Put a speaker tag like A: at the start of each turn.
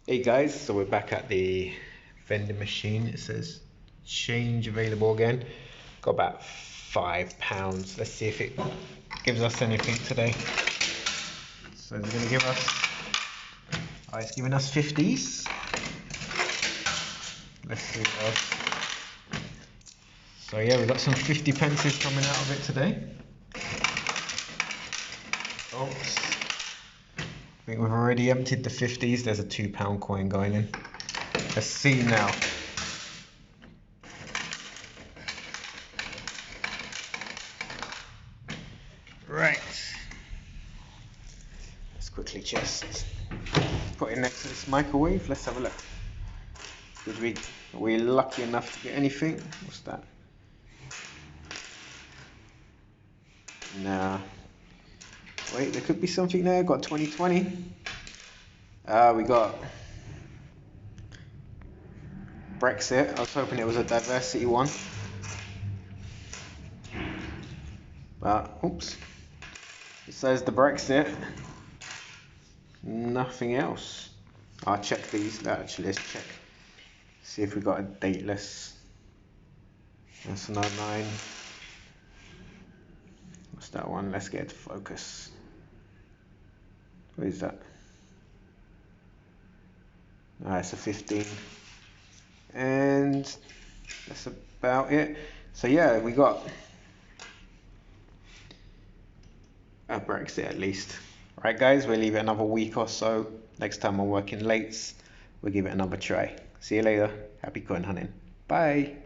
A: Hey guys, so we're back at the vending machine. It says change available again. Got about £5. Let's see if it gives us anything today. So it's gonna give us, oh, it's giving us 50s. Let's see what else. So yeah, we've got some 50 pences coming out of it today. Oops. I think we've already emptied the 50s. There's a £2 coin going in. Let's see now. Right. Let's quickly just put it next to this microwave. Let's have a look. Are we lucky enough to get anything? What's that? Nah. Wait, there could be something there. Got 2020. We got Brexit. I was hoping it was a diversity one. But, oops. It says the Brexit. Nothing else. I'll check these. Actually, let's check. See if we got a dateless. That's an 09. What's that one? Let's get it to focus. What is that? Ah, it's a 15. And that's about it. So yeah, we got a Brexit at least. Right guys, we'll leave it another week or so. Next time I'm working late, we'll give it another try. See you later. Happy coin hunting. Bye.